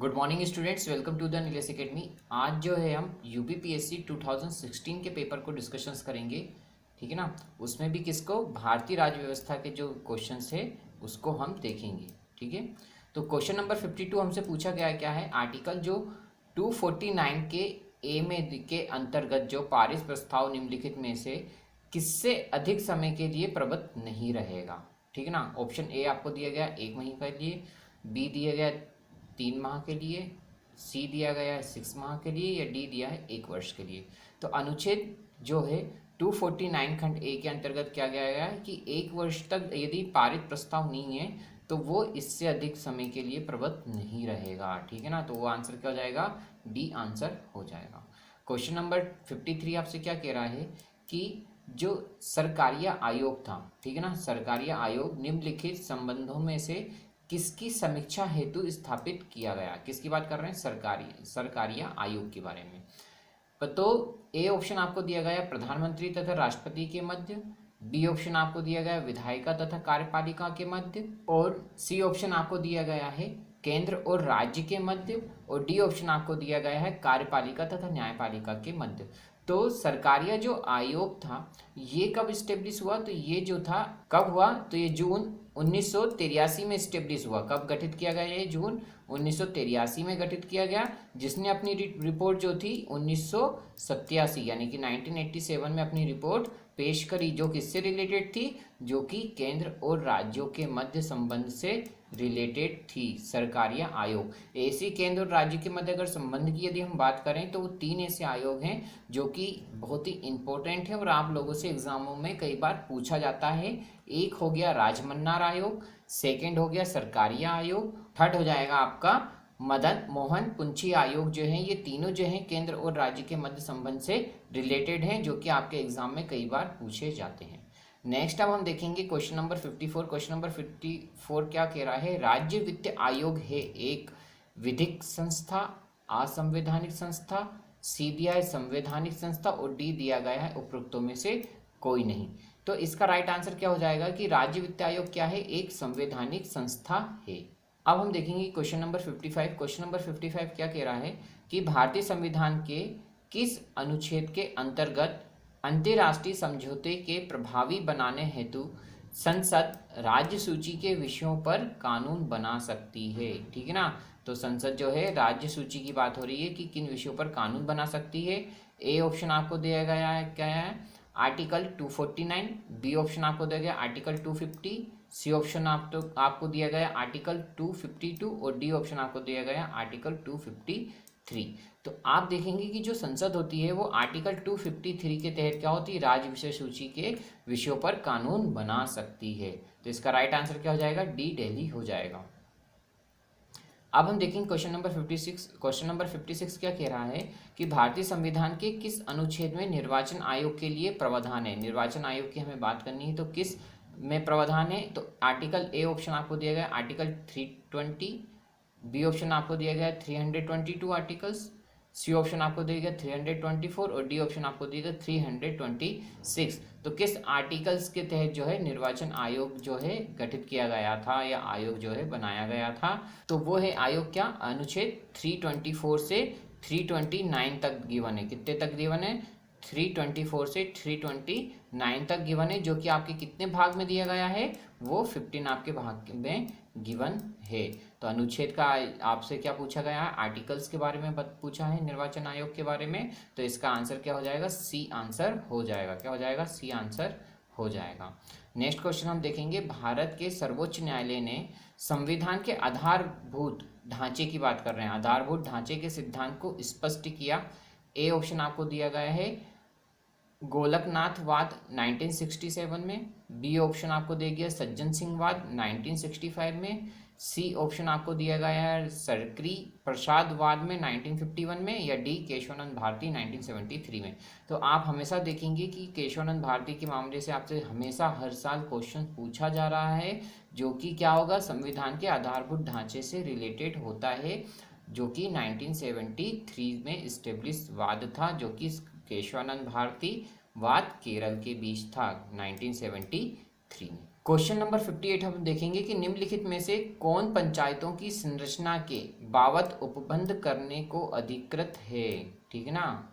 Good morning students, welcome to the Nilesh academy. आज जो है हम यूपीपीएससी 2016 के पेपर को डिस्कशंस करेंगे, ठीक है ना। उसमें भी किसको, भारतीय राज्य व्यवस्था के जो क्वेश्चंस है उसको हम देखेंगे, ठीक है। तो क्वेश्चन नंबर 52 हमसे पूछा गया क्या है, आर्टिकल जो 249 के ए में के अंतर्गत जो पारित प्रस्ताव निम्नलिखित में से किससे अधिक समय के लिए प्रबद्ध नहीं रहेगा, ठीक है ना। ऑप्शन ए आपको दिया गया 1 महीने के लिए, बी दिया गया 3 माह के लिए, सी दिया गया है 6 माह के लिए, या डी दिया है 1 वर्ष के लिए। तो अनुच्छेद जो है 249 खंड ए के अंतर्गत क्या गया गया है कि 1 वर्ष तक यदि पारित प्रस्ताव नहीं है तो वो इससे अधिक समय के लिए प्रबद्ध नहीं रहेगा, ठीक है ना। तो वो आंसर क्या हो जाएगा, डी आंसर हो जाएगा। क्वेश्चन नंबर 53 आपसे क्या कह रहा है कि जो सरकारिया आयोग था, ठीक है ना, सरकारिया आयोग निम्नलिखित संबंधों में से किसकी समीक्षा हेतु स्थापित किया गया। किसकी बात कर रहे हैं, सरकारिया आयोग के बारे में। तो ए ऑप्शन आपको दिया गया प्रधानमंत्री तथा राष्ट्रपति के मध्य, बी ऑप्शन आपको दिया गया विधायिका तथा कार्यपालिका के मध्य, और सी ऑप्शन आपको दिया गया है केंद्र और राज्य के मध्य, और डी ऑप्शन आपको दिया गया है कार्यपालिका तथा न्यायपालिका के मध्य। तो सरकारिया जो आयोग था ये कब स्टेब्लिश हुआ, तो ये जो था कब हुआ, तो ये जून 1983 में स्टेब्लिश हुआ। कब गठित किया गया, ये जून 1983 में गठित किया गया, जिसने अपनी रिपोर्ट जो थी 1987 यानी कि 1987 में अपनी रिपोर्ट पेश करी, जो किससे रिलेटेड थी, जो कि केंद्र और राज्यों के मध्य संबंध से रिलेटेड थी। सरकारिया आयोग ऐसी केंद्र और राज्य के मध्य अगर संबंध की यदि हम बात करें तो वो 3 ऐसे आयोग हैं जो कि बहुत ही इंपॉर्टेंट है और आप लोगों से एग्जामों में कई बार पूछा जाता है। एक हो गया राजमन्नार आयोग, सेकंड हो गया सरकारिया आयोग, थर्ड हो जाएगा आपका मदन मोहन पुंछी आयोग। जो है ये तीनों जो हैं केंद्र और राज्य के मध्य संबंध से रिलेटेड हैं, जो कि आपके एग्जाम में कई बार पूछे जाते हैं। नेक्स्ट अब हम देखेंगे क्वेश्चन नंबर 54। क्वेश्चन नंबर 54 क्या कह रहा है, राज्य वित्त आयोग है एक विधिक संस्था, असंवैधानिक संस्था, सी दिया है संवैधानिक संस्था, और डी दिया गया है उपरोक्तों में से कोई नहीं। तो इसका राइट आंसर क्या हो जाएगा कि राज्य वित्त आयोग क्या है, एक संवैधानिक संस्था है। अब हम देखेंगे क्वेश्चन नंबर 55। क्वेश्चन नंबर 55 क्या कह रहा है कि भारतीय संविधान के किस अनुच्छेद के अंतर्गत अंतर्राष्ट्रीय समझौते के प्रभावी बनाने हेतु संसद राज्य सूची के विषयों पर कानून बना सकती है, ठीक है ना। तो संसद जो है राज्य सूची की बात हो रही है कि किन विषयों पर कानून बना सकती है। ए ऑप्शन आपको दिया गया है क्या है, आर्टिकल 249, बी ऑप्शन आपको दिया गया आर्टिकल 250, सी ऑप्शन आपको दिया गया आर्टिकल 252, और डी ऑप्शन आपको दिया गया आर्टिकल 253। तो आप देखेंगे कि जो संसद होती है वो आर्टिकल 253 के तहत क्या होती है, राज्य विषय सूची के विषयों पर कानून बना सकती है। तो इसका राइट आंसर क्या हो जाएगा, डी दिल्ली हो जाएगा। अब हम देखेंगे क्वेश्चन नंबर 56। क्वेश्चन नंबर 56 क्या कह रहा है कि भारतीय संविधान के किस अनुच्छेद में निर्वाचन आयोग के लिए प्रावधान है। निर्वाचन आयोग की हमें बात करनी है तो किस में प्रावधान है, तो आर्टिकल ए ऑप्शन आपको दिया गया आर्टिकल 320, बी ऑप्शन आपको दिया गया 322 आर्टिकल्स, सी ऑप्शन आपको दिया गया 324, और डी ऑप्शन आपको दिया गया 326। तो किस आर्टिकल्स के तहत जो है निर्वाचन आयोग जो है गठित किया गया था या आयोग जो है बनाया गया था, तो वो है आयोग क्या, अनुच्छेद 324 से 329 तक गिवन है। कितने तक गिवन है, 324 से 329 तक गिवन है, जो कि आपके कितने भाग में दिया गया है, वो 15 आपके भाग में गिवन है। तो अनुच्छेद का आपसे क्या पूछा गया है, आर्टिकल्स के बारे में पूछा है निर्वाचन आयोग के बारे में, तो इसका आंसर क्या हो जाएगा, सी आंसर हो जाएगा। क्या हो जाएगा, सी आंसर हो जाएगा। नेक्स्ट क्वेश्चन हम देखेंगे, भारत के सर्वोच्च न्यायालय ने संविधान के आधारभूत ढांचे की बात कर रहे हैं, आधारभूत ढांचे के सिद्धांत को स्पष्ट किया। ए ऑप्शन आपको दिया गया है गोलकनाथवाद 1967 में, बी ऑप्शन आपको दिया गया सज्जन सिंह वाद 1965 में, सी ऑप्शन आपको दिया गया है सरकरी प्रसाद वाद में 1951 में, या डी केशवानंद भारती 1973 में। तो आप हमेशा देखेंगे कि केशवानंद भारती के मामले से आपसे हमेशा हर साल क्वेश्चन पूछा जा रहा है, जो कि क्या होगा, संविधान के आधारभूत ढांचे से रिलेटेड होता है, जो कि 1973 में इस्टेब्लिश वाद था, जो कि केशवानंद भारती वाद केरल के बीच था 1973 में। क्वेश्चन नंबर 58 हम देखेंगे कि निम्नलिखित में से कौन पंचायतों की संरचना के बाबत उपबंध करने को अधिकृत है। ठीक है ना।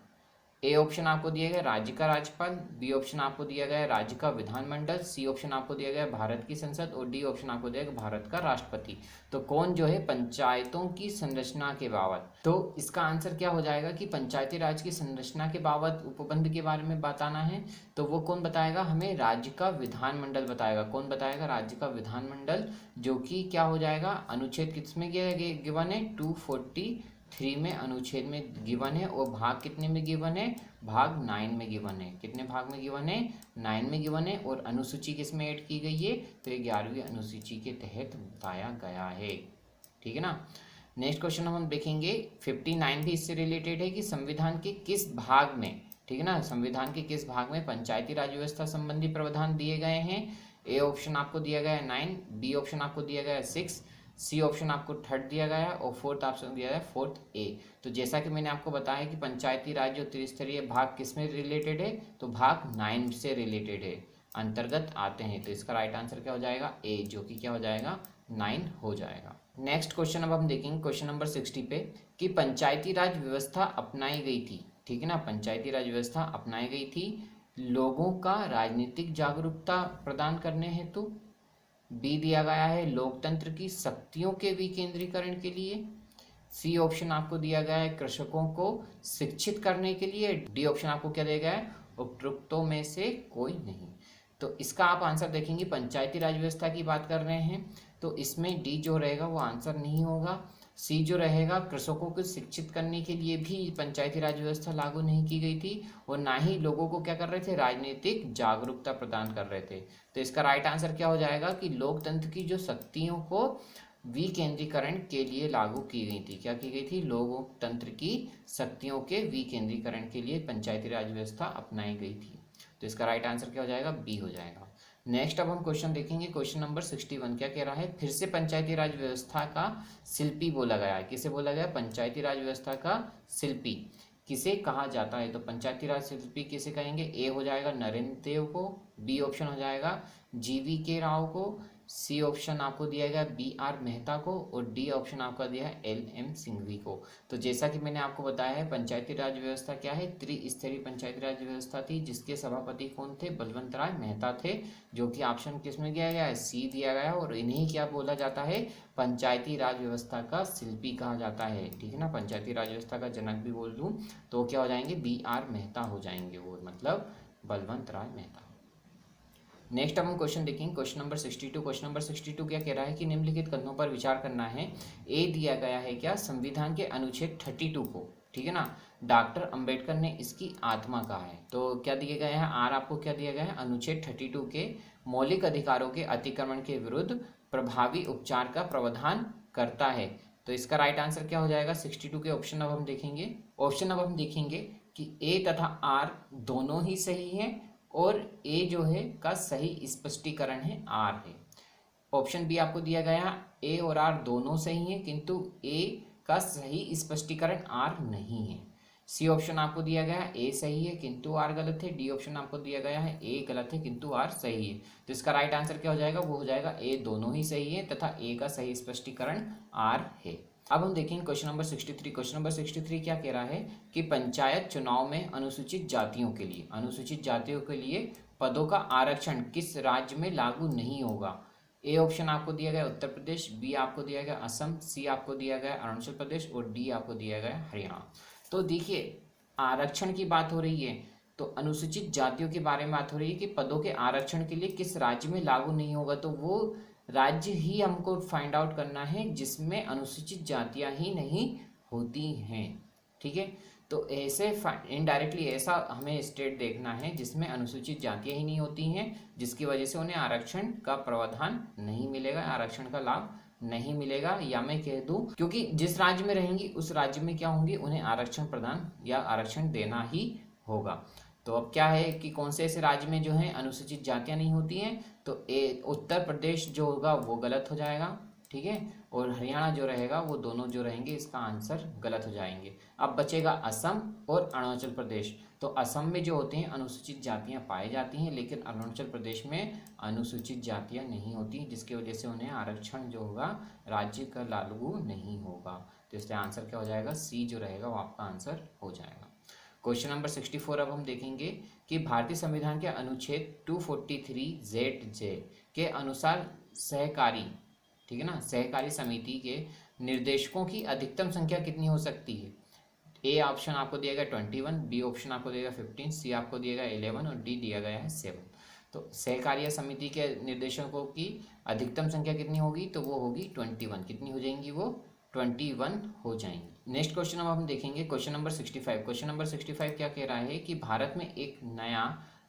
ए ऑप्शन आपको दिया गया राज्य का राज्यपाल, बी ऑप्शन आपको दिया गया राज्य का विधानमंडल, सी ऑप्शन आपको दिया गया भारत की संसद और डी ऑप्शन आपको दिया गया भारत का राष्ट्रपति। तो कौन जो है पंचायतों की संरचना के बाबत, तो इसका आंसर क्या हो जाएगा कि पंचायती राज की संरचना के बाबत उपबंध के बारे में बताना है तो वो कौन बताएगा, हमें राज्य का विधानमंडल बताएगा। कौन बताएगा, राज्य का विधानमंडल, जो कि क्या हो जाएगा, अनुच्छेद किसमें गिवन है, 243 में अनुच्छेद में गिवन है और भाग कितने में गिवन है, भाग 9 में गिवन है। कितने भाग में गिवन है, 9 में गिवन है। और अनुसूची किस में ऐड की गई है, तो ये 11वीं अनुसूची के तहत बताया गया है। ठीक है ना। नेक्स्ट क्वेश्चन हम देखेंगे 59 भी इससे रिलेटेड है कि संविधान के किस भाग में, ठीक है ना, संविधान के किस भाग में पंचायती राज व्यवस्था संबंधी प्रावधान दिए गए हैं। ए ऑप्शन आपको दिया गया है 9, बी ऑप्शन आपको दिया गया है 6, सी ऑप्शन आपको 3rd दिया गया है और 4th ऑप्शन दिया गया है 4th ए। तो जैसा कि मैंने आपको बताया कि पंचायती राज जो त्रिस्तरीय भाग किस में रिलेटेड है, तो भाग 9 से रिलेटेड है, अंतर्गत आते हैं। तो इसका राइट आंसर क्या हो जाएगा, ए, जो कि क्या हो जाएगा, 9 हो जाएगा। नेक्स्ट क्वेश्चन अब हम देखेंगे क्वेश्चन नंबर 60 पे कि पंचायती राज व्यवस्था अपनाई गई थी। ठीक है ना, पंचायती राज व्यवस्था अपनाई गई थी लोगों का राजनीतिक जागरूकता प्रदान करने हेतु। बी दिया गया है लोकतंत्र की शक्तियों के विकेंद्रीकरण के लिए। सी ऑप्शन आपको दिया गया है कृषकों को शिक्षित करने के लिए। डी ऑप्शन आपको क्या दिया गया है, उपरोक्तों में से कोई नहीं। तो इसका आप आंसर देखेंगे, पंचायती राज व्यवस्था की बात कर रहे हैं तो इसमें डी जो रहेगा वो आंसर नहीं होगा। सी जो रहेगा, कृषकों को शिक्षित करने के लिए भी पंचायती राज व्यवस्था लागू नहीं की गई थी और ना ही लोगों को क्या कर रहे थे, राजनीतिक जागरूकता प्रदान कर रहे थे। तो इसका राइट आंसर क्या हो जाएगा कि लोकतंत्र की जो शक्तियों को विकेंद्रीकरण के लिए लागू की गई थी। क्या की गई थी, लोकतंत्र की शक्तियों के विकेंद्रीकरण के लिए पंचायती राज व्यवस्था अपनाई गई थी। तो इसका राइट आंसर क्या हो जाएगा, बी हो जाएगा। नेक्स्ट अब हम क्वेश्चन देखेंगे क्वेश्चन नंबर 61 क्या कह रहा है, फिर से पंचायती राज व्यवस्था का शिल्पी बोला गया है। किसे बोला गया, पंचायती राज व्यवस्था का शिल्पी किसे कहा जाता है। तो पंचायती राज शिल्पी किसे कहेंगे, ए हो जाएगा नरेंद्र देव को, बी ऑप्शन हो जाएगा GV.K. राव को, सी ऑप्शन आपको दिया गया BR मेहता को और डी ऑप्शन आपका दिया है LM सिंघवी को। तो जैसा कि मैंने आपको बताया है पंचायती राज व्यवस्था क्या है, त्रिस्तरीय पंचायती राज व्यवस्था थी जिसके सभापति कौन थे, बलवंत राय मेहता थे, जो कि ऑप्शन किस में दिया गया है, सी दिया गया। और इन्हीं क्या बोला जाता है, पंचायती राज व्यवस्था का शिल्पी कहा जाता है। ठीक है ना, पंचायती राज व्यवस्था का जनक भी बोल दूं तो क्या हो जाएंगे, BR मेहता हो जाएंगे, वो मतलब बलवंत राय मेहता। नेक्स्ट अब हम क्वेश्चन देखेंगे क्वेश्चन नंबर 62। क्वेश्चन नंबर 62 क्या कह रहा है कि निम्नलिखित कथनों पर विचार करना है। ए दिया गया है क्या, संविधान के अनुच्छेद 32 को, ठीक है ना, डॉक्टर अंबेडकर ने इसकी आत्मा कहा है। तो क्या दिया गया है, आर आपको क्या दिया गया है, अनुच्छेद 32 के मौलिक अधिकारों के अतिक्रमण के विरुद्ध प्रभावी उपचार का प्रावधान करता है। तो इसका राइट आंसर क्या हो जाएगा, 62 के ऑप्शन अब हम देखेंगे। ऑप्शन अब हम देखेंगे कि ए तथा आर दोनों ही सही है और ए जो है का सही स्पष्टीकरण है आर है। ऑप्शन बी आपको दिया गया ए और आर दोनों सही है किंतु ए का सही स्पष्टीकरण आर नहीं है। सी ऑप्शन आपको दिया गया ए सही है किंतु आर गलत है। डी ऑप्शन आपको दिया गया है ए गलत है किंतु आर सही है। तो इसका राइट आंसर क्या हो जाएगा, वो हो जाएगा ए दोनों ही सही है तथा ए का सही स्पष्टीकरण आर है। अब हम देखेंगे क्वेश्चन नंबर 63। क्वेश्चन नंबर 63 क्या कह रहा है कि पंचायत चुनाव में अनुसूचित जातियों के लिए पदों का आरक्षण किस राज्य में लागू नहीं होगा। ए ऑप्शन आपको दिया गया उत्तर प्रदेश, बी आपको दिया गया असम, सी आपको दिया गया अरुणाचल प्रदेश और डी आपको दिया गया हरियाणा। तो देखिए आरक्षण की बात हो रही है तो अनुसूचित जातियों के बारे में बात हो रही है कि पदों के आरक्षण के लिए किस राज्य में लागू नहीं होगा। तो वो राज्य ही हमको फाइंड आउट करना है जिसमें अनुसूचित जातियां ही नहीं होती हैं। ठीक है, तो ऐसे इनडायरेक्टली ऐसा हमें स्टेट देखना है जिसमें अनुसूचित जातियां ही नहीं होती हैं, जिसकी वजह से उन्हें आरक्षण का प्रावधान नहीं मिलेगा, आरक्षण का लाभ नहीं मिलेगा। या मैं कह दूं क्योंकि जिस राज्य में रहेंगी उस राज्य में क्या होंगे, उन्हें आरक्षण प्रदान या आरक्षण देना ही होगा। तो अब क्या है कि कौन से ऐसे राज्य में जो है अनुसूचित जातियां नहीं होती हैं। तो ए उत्तर प्रदेश जो होगा वो गलत हो जाएगा। ठीक है, और हरियाणा जो रहेगा वो दोनों जो रहेंगे इसका आंसर गलत हो जाएंगे। अब बचेगा असम और अरुणाचल प्रदेश। तो असम में जो होते हैं अनुसूचित जातियां पाई जाती हैं, लेकिन अरुणाचल प्रदेश में अनुसूचित जातियां नहीं होती, जिसकी वजह से उन्हें आरक्षण जो होगा राज्य का लागू नहीं होगा। तो इसलिए आंसर क्या हो जाएगा, सी जो रहेगा वो आपका आंसर हो जाएगा। क्वेश्चन नंबर 64 अब हम देखेंगे कि भारतीय संविधान के अनुच्छेद 243 के अनुसार सहकारी, ठीक है ना, सहकारी समिति के निर्देशकों की अधिकतम संख्या कितनी हो सकती है। ए ऑप्शन आपको दिया गया 21, बी ऑप्शन आपको दिया गया 15, सी आपको दिया गया 11 और डी दिया गया है 7। तो सहकारिया समिति के निर्देशकों की अधिकतम संख्या कितनी होगी, तो वो होगी 21। कितनी हो जाएंगी, वो 21 हो जाएंगी। नेक्स्ट क्वेश्चन अब हम देखेंगे क्वेश्चन नंबर 65। क्वेश्चन नंबर 65 क्या कह रहा है कि भारत में एक नया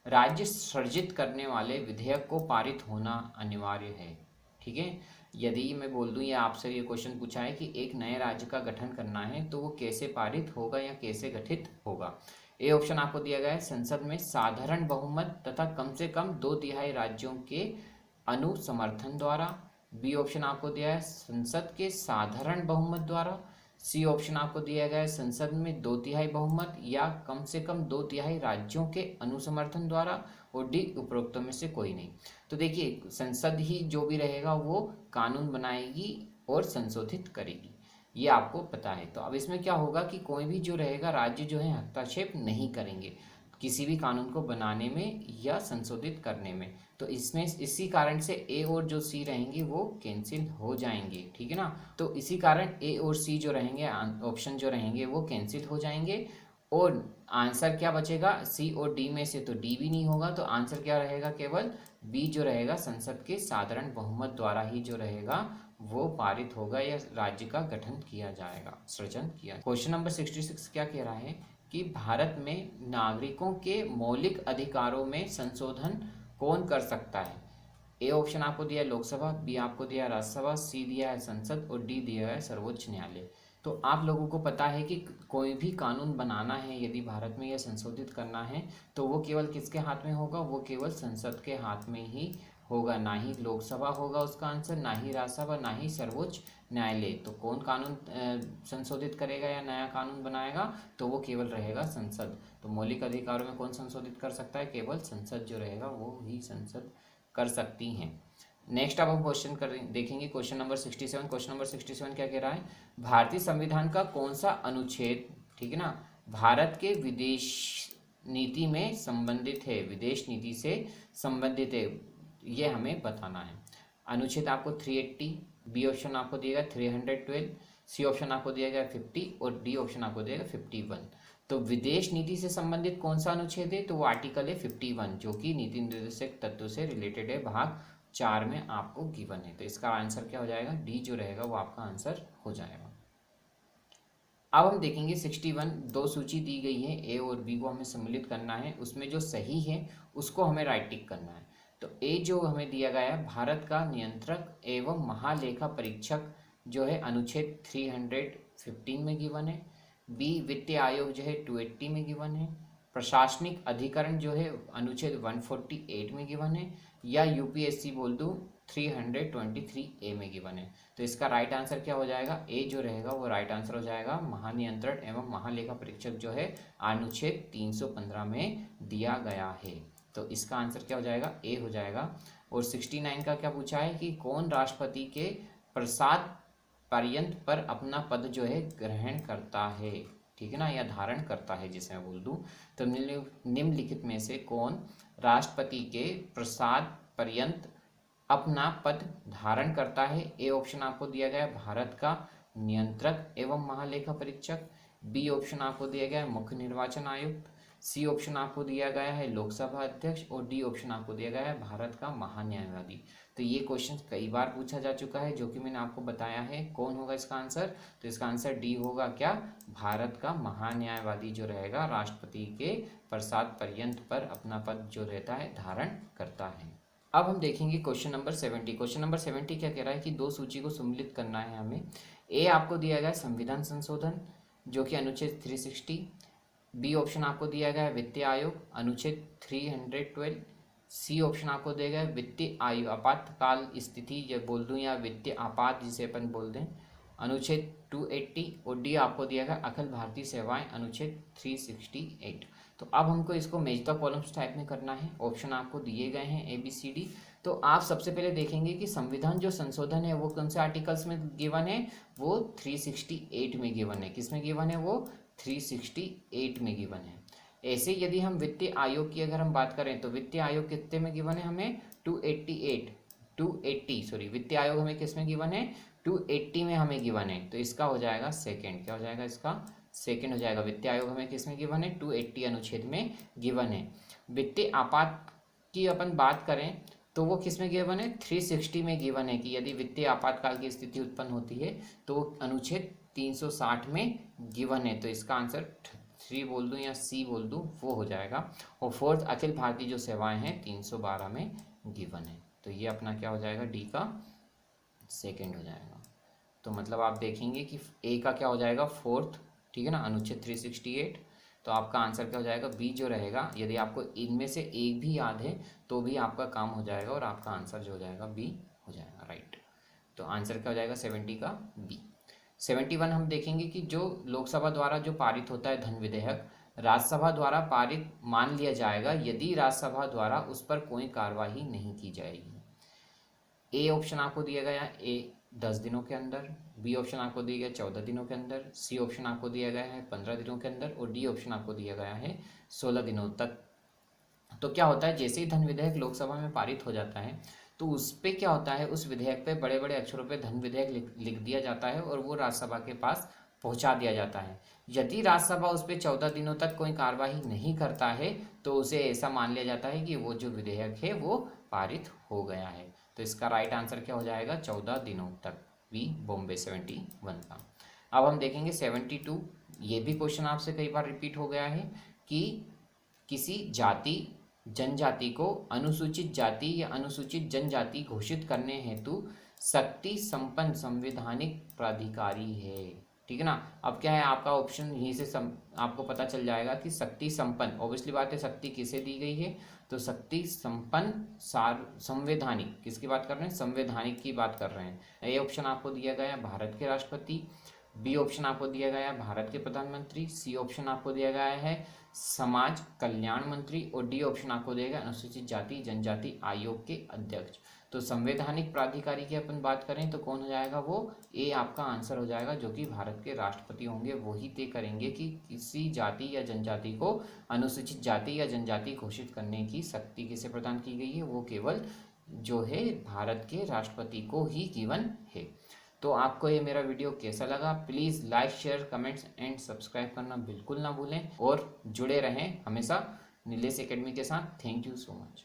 राज्य सृजित करने वाले विधेयक को पारित होना अनिवार्य है। ठीक है, यदि मैं बोल दूं या आपसे ये क्वेश्चन पूछा है कि एक नए राज्य का गठन करना है तो वो कैसे पारित होगा या कैसे गठित होगा। ए ऑप्शन आपको दिया गया है संसद में साधारण बहुमत तथा कम से कम 2/3 राज्यों के अनुसमर्थन द्वारा। बी ऑप्शन आपको दिया है संसद के साधारण बहुमत द्वारा। सी ऑप्शन आपको दिया गया है संसद में 2/3 बहुमत या कम से कम 2/3 राज्यों के अनुसमर्थन द्वारा। और डी उपरोक्तों में से कोई नहीं। तो देखिए, संसद ही जो भी रहेगा वो कानून बनाएगी और संशोधित करेगी, ये आपको पता है। तो अब इसमें क्या होगा कि कोई भी जो रहेगा राज्य जो है हस्तक्षेप नहीं करेंगे किसी भी कानून को बनाने में या संशोधित करने में। तो इसमें इसी कारण से ए और जो सी रहेंगे वो कैंसिल हो जाएंगे, ठीक है ना। तो इसी कारण ए और सी जो रहेंगे ऑप्शन जो रहेंगे वो कैंसिल हो जाएंगे। और आंसर क्या बचेगा, सी और डी में से तो डी भी नहीं होगा, तो आंसर क्या रहेगा, केवल बी जो रहेगा संसद के साधारण बहुमत द्वारा ही जो रहेगा वो पारित होगा या राज्य का गठन किया जाएगा, सृजन किया। क्वेश्चन नंबर 66 क्या कह रहा है कि भारत में नागरिकों के मौलिक अधिकारों में संशोधन कौन कर सकता है। ए ऑप्शन आपको दिया है लोकसभा, बी आपको दिया है राज्यसभा, सी दिया है संसद और डी दिया है सर्वोच्च न्यायालय। तो आप लोगों को पता है कि कोई भी कानून बनाना है यदि भारत में या संशोधित करना है तो वो केवल किसके हाथ में होगा, वो केवल संसद के हाथ में ही होगा, ना ही लोकसभा होगा उसका आंसर, ना ही राज्यसभा, ना ही सर्वोच्च न्यायालय। तो कौन कानून संशोधित करेगा या नया कानून बनाएगा, तो वो केवल रहेगा संसद। तो मौलिक अधिकारों में कौन संशोधित कर सकता है, केवल संसद जो रहेगा वो ही संसद कर सकती हैं। नेक्स्ट अब हम क्वेश्चन देखेंगे क्वेश्चन नंबर 67। क्वेश्चन नंबर 67 क्या कह रहा है, भारतीय संविधान का कौन सा अनुच्छेद, ठीक है ना, भारत के विदेश नीति में संबंधित है, विदेश नीति से संबंधित है, ये हमें बताना है। अनुच्छेद आपको 380, बी ऑप्शन आपको दिएगा 312, सी ऑप्शन आपको दिया गया 50 और डी ऑप्शन आपको दिएगा 51। तो विदेश नीति से संबंधित कौन सा अनुच्छेद है, तो वो आर्टिकल है 51 जो कि नीति निर्देशक तत्व से रिलेटेड है, भाग 4 में आपको गिवन है। तो इसका आंसर क्या हो जाएगा, डी जो रहेगा वो आपका आंसर हो जाएगा। अब हम देखेंगे 61, दो सूची दी गई है, ए और बी को हमें सम्मिलित करना है, उसमें जो सही है उसको हमें राइट टिक करना है। तो ए जो हमें दिया गया है भारत का नियंत्रक एवं महालेखा परीक्षक जो है अनुच्छेद 315 में गिवन है। बी वित्तीय आयोग जो है 280 में गिवन है। प्रशासनिक अधिकरण जो है अनुच्छेद 148 में गिवन है, या यूपीएससी बोल दूँ 323 ए में गिवन है। तो इसका राइट आंसर क्या हो जाएगा, ए जो रहेगा वो राइट आंसर हो जाएगा। महानियंत्रण एवं महालेखा परीक्षक जो है अनुच्छेद 315 में दिया गया है। तो इसका आंसर क्या हो जाएगा, ए हो जाएगा। और 69 का क्या पूछा है कि कौन राष्ट्रपति के प्रसाद पर्यंत पर अपना पद जो है ग्रहण करता है, ठीक है ना, या धारण करता है जिसे मैं बोल दूं। तो निम्नलिखित में से कौन राष्ट्रपति के प्रसाद पर्यंत अपना पद धारण करता है। ए ऑप्शन आपको दिया गया है भारत का नियंत्रक एवं महालेखा परीक्षक, बी ऑप्शन आपको दिया गया है मुख्य निर्वाचन आयुक्त, सी ऑप्शन आपको दिया गया है लोकसभा अध्यक्ष और डी ऑप्शन आपको दिया गया है भारत का महान्यायवादी। तो ये क्वेश्चन कई बार पूछा जा चुका है जो कि मैंने आपको बताया है। कौन होगा इसका आंसर, तो इसका आंसर डी होगा, क्या, भारत का महान्यायवादी जो रहेगा राष्ट्रपति के प्रसाद पर्यंत पर अपना पद जो रहता है धारण करता है। अब हम देखेंगे क्वेश्चन नंबर 70। क्वेश्चन नंबर 70 क्या कह रहा है कि दो सूची को सम्मिलित करना है हमें। ए आपको दिया गया संविधान संशोधन जो कि अनुच्छेद 360, बी ऑप्शन आपको दिया गया है वित्तीय आयोग अनुच्छेद 312, सी ऑप्शन आपको दिया गया है वित्तीय आयु आपातकाल स्थिति ये बोल दूं या वित्तीय आपात जिसे अपन बोल दें अनुच्छेद 280 और डी आपको दिया गया अखिल भारतीय सेवाएं अनुच्छेद 368। तो अब हमको इसको मेज द कॉलम्स टाइप में करना है। ऑप्शन आपको दिए गए हैं ABCD। तो आप सबसे पहले देखेंगे कि संविधान जो संशोधन है वो कौन से आर्टिकल्स में गिवन है, वो 368 में गिवन है। किस में गिवन है, वो 368 में गिवन है। ऐसे यदि हम वित्तीय आयोग की अगर हम बात करें तो वित्तीय आयोग कितने में गिवन है, हमें 280 सॉरी वित्तीय आयोग हमें किस में गिवन है, 280 में हमें गिवन है। तो इसका हो जाएगा सेकंड, क्या हो जाएगा, इसका सेकंड हो जाएगा। वित्तीय आयोग हमें किस में गिवन है, 280 अनुच्छेद में गिवन है। वित्तीय आपात की अपन बात करें तो वो किस में गिवन है, 360 में गिवन है कि यदि वित्तीय आपातकाल की स्थिति उत्पन्न होती है तो अनुच्छेद 360 में गिवन है। तो इसका आंसर 3 बोल दूं या सी बोल दूं वो हो जाएगा। और फोर्थ अखिल भारतीय जो सेवाएं हैं 312 में गिवन है। तो ये अपना क्या हो जाएगा, डी का सेकंड हो जाएगा। तो मतलब आप देखेंगे कि ए का क्या हो जाएगा, फोर्थ, ठीक है ना, अनुच्छेद 368। तो आपका आंसर क्या हो जाएगा, बी जो रहेगा। यदि आपको इनमें से एक भी याद है तो भी आपका काम हो जाएगा और आपका आंसर जो हो जाएगा बी हो जाएगा, राइट। तो आंसर क्या हो जाएगा 70 का बी। 71 हम देखेंगे कि जो लोकसभा द्वारा जो पारित होता है धन विधेयक राज्यसभा द्वारा पारित मान लिया जाएगा यदि राज्यसभा द्वारा उस पर कोई कार्यवाही नहीं की जाएगी। ए ऑप्शन आपको दिया गया ए 10 दिनों के अंदर, बी ऑप्शन आपको दिया गया 14 दिनों के अंदर, सी ऑप्शन आपको दिया गया है 15 दिनों के अंदर और डी ऑप्शन आपको दिया गया है 16 दिनों तक। तो क्या होता है, जैसे ही धन विधेयक लोकसभा में पारित हो जाता है तो उस पे क्या होता है, उस विधेयक पे बड़े बड़े अक्षरों पे धन विधेयक लिख दिया जाता है और वो राज्यसभा के पास पहुंचा दिया जाता है। यदि राज्यसभा उस पर 14 दिनों तक कोई कार्यवाही नहीं करता है तो उसे ऐसा मान लिया जाता है कि वो जो विधेयक है वो पारित हो गया है। तो इसका राइट आंसर क्या हो जाएगा, 14 दिनों तक, बी बॉम्बे 71 का। अब हम देखेंगे 72। ये भी क्वेश्चन आपसे कई बार रिपीट हो गया है कि किसी जाति जनजाति को अनुसूचित जाति या अनुसूचित जनजाति घोषित करने हेतु शक्ति संपन्न संवैधानिक प्राधिकारी है, ठीक है ना। अब क्या है आपका ऑप्शन यहीं से आपको पता चल जाएगा कि शक्ति संपन्न, ऑब्वियसली बात है शक्ति किसे दी गई है, तो शक्ति संपन्न संवैधानिक, किसकी बात कर रहे हैं, संवैधानिक की बात कर रहे हैं। ए ऑप्शन आपको दिया गया है भारत के राष्ट्रपति, बी ऑप्शन आपको दिया गया है भारत के प्रधानमंत्री, सी ऑप्शन आपको दिया गया है समाज कल्याण मंत्री और डी ऑप्शन आपको दिया गया अनुसूचित जाति जनजाति आयोग के अध्यक्ष। तो संवैधानिक प्राधिकारी की अपन बात करें तो कौन हो जाएगा, वो ए आपका आंसर हो जाएगा, जो कि भारत के राष्ट्रपति होंगे। वही तय करेंगे कि किसी जाति या जनजाति को अनुसूचित जाति या जनजाति घोषित करने की शक्ति किसे प्रदान की गई है, वो केवल जो है भारत के राष्ट्रपति को ही गिवन है। तो आपको ये मेरा वीडियो कैसा लगा, please like share comments and subscribe करना बिल्कुल ना भूलें और जुड़े रहें हमेशा नीलेश एकेडमी के साथ। Thank you so much.